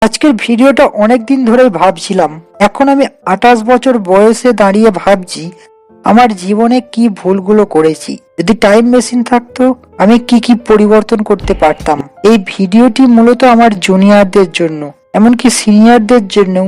আজকের ভিডিওটা অনেক দিন ধরেই ভাবছিলাম। এখন আমি 28 বছর বয়সে দাঁড়িয়ে ভাবছি আমার জীবনে কি ভুলগুলো করেছি। যদি টাইম মেশিন থাকতো আমি কি কি পরিবর্তন করতে পারতাম। এই ভিডিওটি মূলত আমার জুনিয়রদের জন্য, এমনকি সিনিয়রদের জন্যও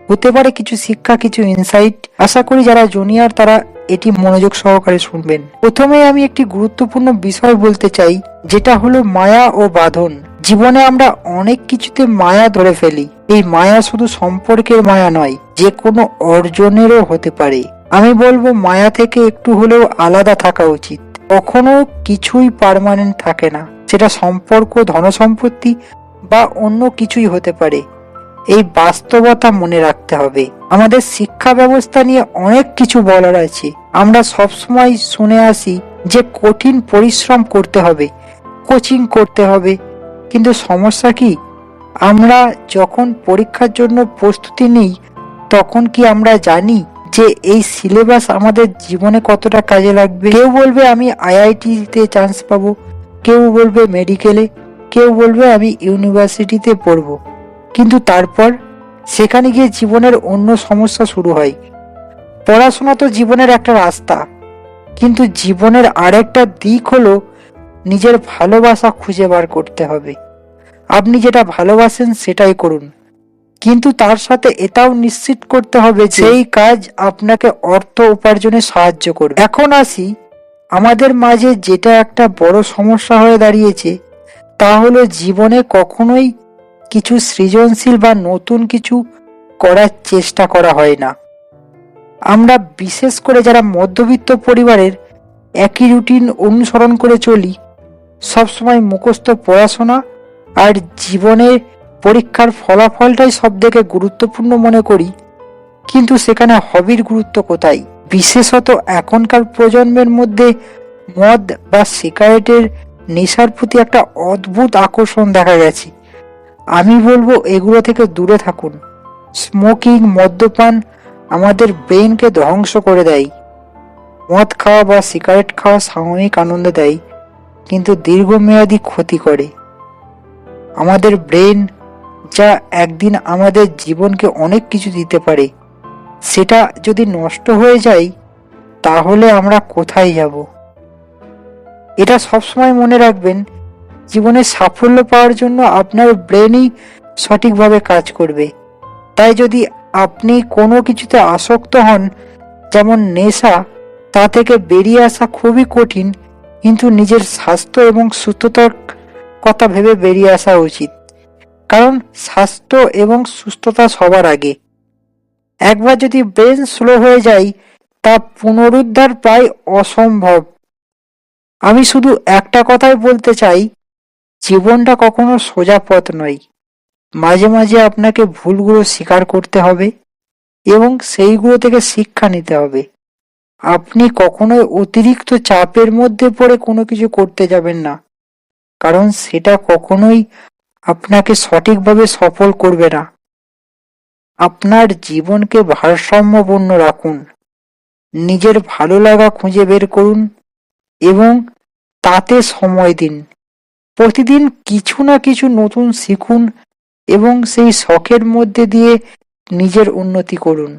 হতে পারে কিছু শিক্ষা, কিছু ইনসাইট। আশা করি যারা জুনিয়র তারা এটি মনোযোগ সহকারে শুনবেন। প্রথমে আমি একটি গুরুত্বপূর্ণ বিষয় বলতে চাই, যেটা হলো মায়া ও বাঁধন। জীবনে আমরা অনেক কিছুতে মায়া ধরে ফেলি। এই মায়া শুধু সম্পর্কের মায়া নয়, যে কোনো অর্জনেরও হতে পারে। আমি বলবো মায়া থেকে একটু হলেও আলাদা থাকা উচিত। কখনো কিছুই পার্মানেন্ট থাকে না, সেটা সম্পর্ক, ধনসম্পত্তি বা অন্য কিছুই হতে পারে। এই বাস্তবতা মনে রাখতে হবে। আমাদের শিক্ষা ব্যবস্থা নিয়ে অনেক কিছু বলার আছে। আমরা সবসময় শুনে আসি যে কঠিন পরিশ্রম করতে হবে, কোচিং করতে হবে, কিন্তু সমস্যা কি, আমরা যখন পরীক্ষার জন্য প্রস্তুতি নিই তখন কি আমরা জানি যে এই সিলেবাস আমাদের জীবনে কতটা কাজে লাগবে? কেউ বলবে আমি আইআইটিতে চান্স পাবো, কেউ বলবে মেডিকেলে, কেউ বলবে আমি ইউনিভার্সিটিতে পড়বো, কিন্তু তারপর সেখানে গিয়ে জীবনের অন্য সমস্যা শুরু হয়। পড়াশোনা তো জীবনের একটা রাস্তা, কিন্তু জীবনের আরেকটা দিক হলো নিজের ভালোবাসা খুঁজে বার করতে হবে। আপনি যেটা ভালোবাসেন সেটাই করুন, কিন্তু তার সাথে এটাও নিশ্চিত করতে হবে যে সেই কাজ আপনাকে অর্থ উপার্জনে সাহায্য করবে। এখন আসি, আমাদের মাঝে যেটা একটা বড় সমস্যা হয়ে দাঁড়িয়েছে তা হলো জীবনে কখনোই কিছু সৃজনশীল বা নতুন কিছু করার চেষ্টা করা হয় না। আমরা বিশেষ করে যারা মধ্যবিত্ত পরিবারের একই রুটিন অনুসরণ করে চলি, সবসময় মুখস্থ পড়াশোনা আর জীবনের পরীক্ষার ফলাফলটাই সব থেকে গুরুত্বপূর্ণ মনে করি, কিন্তু সেখানে হবির গুরুত্ব কোথায়? বিশেষত এখনকার প্রজন্মের মধ্যে মদ বা সিগারেটের নেশার প্রতি একটা অদ্ভুত আকর্ষণ দেখা গেছে। আমি বলবো এগুলো থেকে দূরে থাকুন। স্মোকিং, মদ্যপান আমাদের ব্রেনকে ধ্বংস করে দেয়। মদ খাওয়া বা সিগারেট খাওয়া সাময়িক আনন্দ দেয়, কিন্তু দীর্ঘমেয়াদী ক্ষতি করে। আমাদের ব্রেন যা একদিন আমাদের জীবনকে অনেক কিছু দিতে পারে, সেটা যদি নষ্ট হয়ে যায় তাহলে আমরা কোথায় যাব? এটা সবসময় মনে রাখবেন, জীবনে সাফল্য পাওয়ার জন্য আপনার ব্রেনই সঠিকভাবে কাজ করবে। তাই যদি আপনি কোনো কিছুতে আসক্ত হন, যেমন নেশা, তা থেকে বেরিয়ে আসা খুবই কঠিন, কিন্তু নিজের স্বাস্থ্য এবং সুস্থতার কথা ভেবে বেরিয়ে আসা উচিত। কারণ স্বাস্থ্য এবং সুস্থতা সবার আগে। একবার যদি ব্রেন স্লো হয়ে যায় তা পুনরুদ্ধার প্রায় অসম্ভব। আমি শুধু একটা কথাই বলতে চাই, জীবনটা কখনো সোজা পথ নয়। মাঝে মাঝে আপনাকে ভুলগুলো স্বীকার করতে হবে এবং সেইগুলো থেকে শিক্ষা নিতে হবে। আপনি কখনোই অতিরিক্ত চাপের মধ্যে পড়ে কোনো কিছু করতে যাবেন না, কারণ সেটা কখনোই আপনাকে সঠিকভাবে সফল করবে না। আপনার জীবনকে ভারসাম্যপূর্ণ রাখুন, নিজের ভালো লাগা খুঁজে বের করুন এবং তাতে সময় দিন। প্রতিদিন কিছু না কিছু নতুন শিখুন এবং সেই শখের মধ্যে দিয়ে নিজের উন্নতি করুন।